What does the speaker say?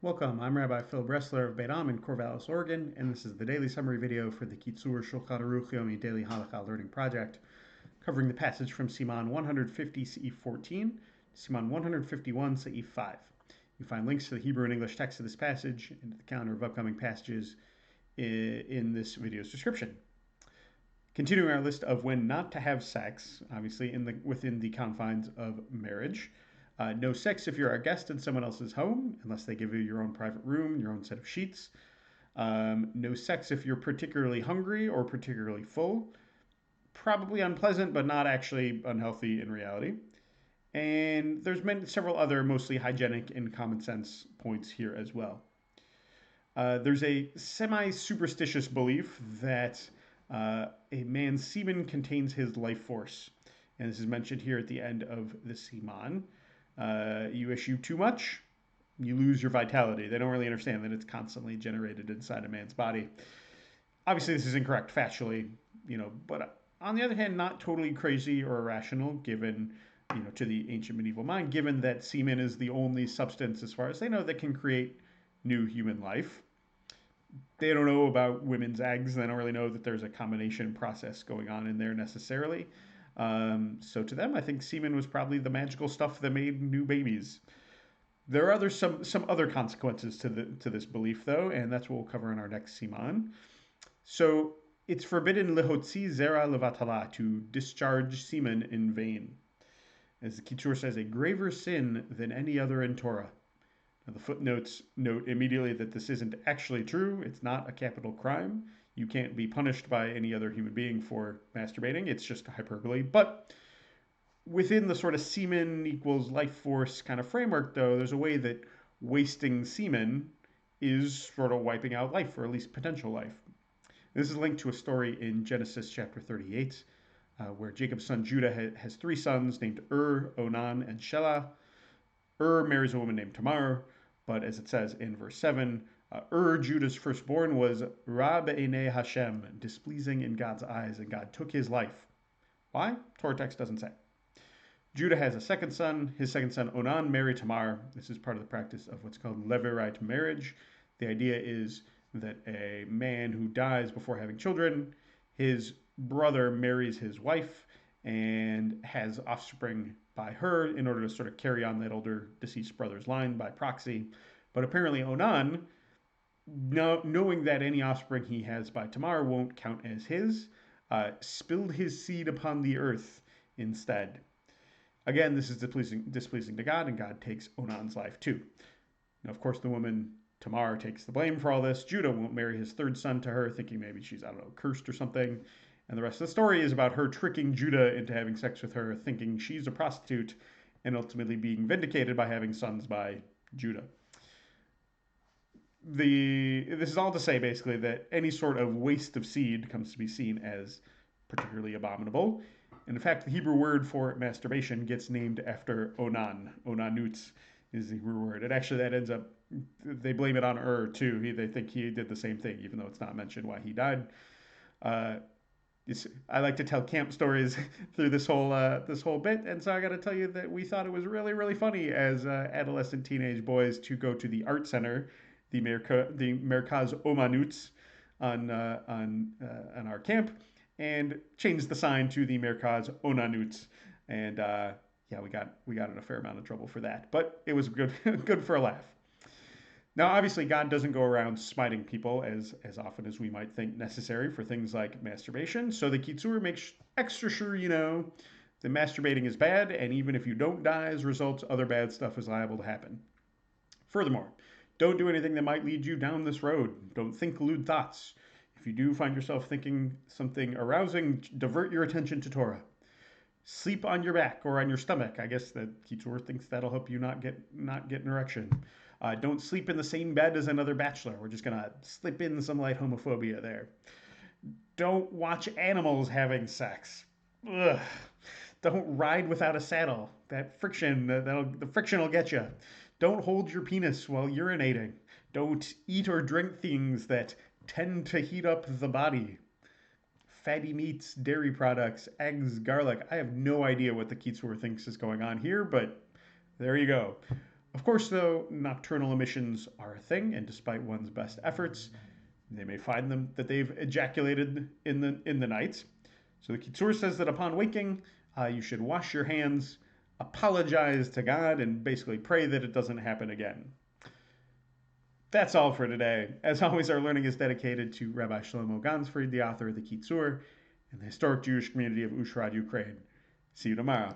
Welcome, I'm Rabbi Phil Bressler of Beit Am in Corvallis, Oregon, and this is the daily summary video for the Kitzur Shulchan Aruch Yomi Daily Halakha Learning Project, covering the passage from Sivan 150 CE 14 to Sivan 151 CE 5. You find links to the Hebrew and English text of this passage and to the calendar of upcoming passages in this video's description. Continuing our list of when not to have sex, obviously within the confines of marriage. No sex if you're a guest in someone else's home, unless they give you your own private room, your own set of sheets. No sex if you're particularly hungry or particularly full. Probably unpleasant, but not actually unhealthy in reality. And there's been several other mostly hygienic and common sense points here as well. There's a semi-superstitious belief that a man's semen contains his life force. And this is mentioned here at the end of the Siman. You issue too much, you lose your vitality. They don't really understand that it's constantly generated inside a man's body. Obviously, this is incorrect factually, but on the other hand, not totally crazy or irrational given, to the ancient medieval mind, given that semen is the only substance, as far as they know, that can create new human life. They don't know about women's eggs. They don't really know that there's a combination process going on in there necessarily. So to them, I think semen was probably the magical stuff that made new babies. There are some other consequences to this belief though, and that's what we'll cover in our next siman. So it's forbidden lehotzi zera levatala, to discharge semen in vain. As the Kitzur says, a graver sin than any other in Torah. Now the footnotes note immediately that this isn't actually true. It's not a capital crime. You can't be punished by any other human being for masturbating. It's just hyperbole. But within the sort of semen equals life force kind of framework, though, there's a way that wasting semen is sort of wiping out life, or at least potential life. This is linked to a story in Genesis chapter 38, where Jacob's son Judah has three sons named Onan, and Shelah. Marries a woman named Tamar, but as it says in verse 7, Judah's firstborn, was Ra be'enei Hashem, displeasing in God's eyes, and God took his life. Why? Torah text doesn't say. Judah has a second son. His second son, Onan, married Tamar. This is part of the practice of what's called levirate marriage. The idea is that a man who dies before having children, his brother marries his wife and has offspring by her in order to sort of carry on that older deceased brother's line by proxy. But apparently Onan, knowing that any offspring he has by Tamar won't count as his, spilled his seed upon the earth instead. Again, this is displeasing to God, and God takes Onan's life too. Now, of course, the woman Tamar takes the blame for all this. Judah won't marry his third son to her, thinking maybe she's, cursed or something. And the rest of the story is about her tricking Judah into having sex with her, thinking she's a prostitute, and ultimately being vindicated by having sons by Judah. This is all to say, basically, that any sort of waste of seed comes to be seen as particularly abominable. And in fact, the Hebrew word for masturbation gets named after Onan. Onanutz is the Hebrew word. And actually, that ends up, they blame it on too. They think he did the same thing, even though it's not mentioned why he died. I like to tell camp stories through this whole bit, and so I got to tell you that we thought it was really, really funny as adolescent teenage boys to go to the art center, the Merkaz Omanutz on our camp, and change the sign to the Merkaz Onanutz, and yeah, we got in a fair amount of trouble for that, but it was good good for a laugh. Now, obviously, God doesn't go around smiting people as often as we might think necessary for things like masturbation. So the Kitzur makes extra sure that masturbating is bad, and even if you don't die as a result, other bad stuff is liable to happen. Furthermore, don't do anything that might lead you down this road. Don't think lewd thoughts. If you do find yourself thinking something arousing, divert your attention to Torah. Sleep on your back or on your stomach. I guess that Kitzur thinks that'll help you not get an erection. Don't sleep in the same bed as another bachelor. We're just going to slip in some light homophobia there. Don't watch animals having sex. Ugh. Don't ride without a saddle. That friction, the friction will get you. Don't hold your penis while urinating. Don't eat or drink things that tend to heat up the body. Fatty meats, dairy products, eggs, garlic. I have no idea what the Kitzur thinks is going on here, but there you go. Of course, though, nocturnal emissions are a thing, and despite one's best efforts, they may find them that they've ejaculated in the night. So the Kitzur says that upon waking, you should wash your hands, apologize to God, and basically pray that it doesn't happen again. That's all for today. As always, our learning is dedicated to Rabbi Shlomo Gansfried, the author of the Kitzur, and the historic Jewish community of Ushrad, Ukraine. See you tomorrow.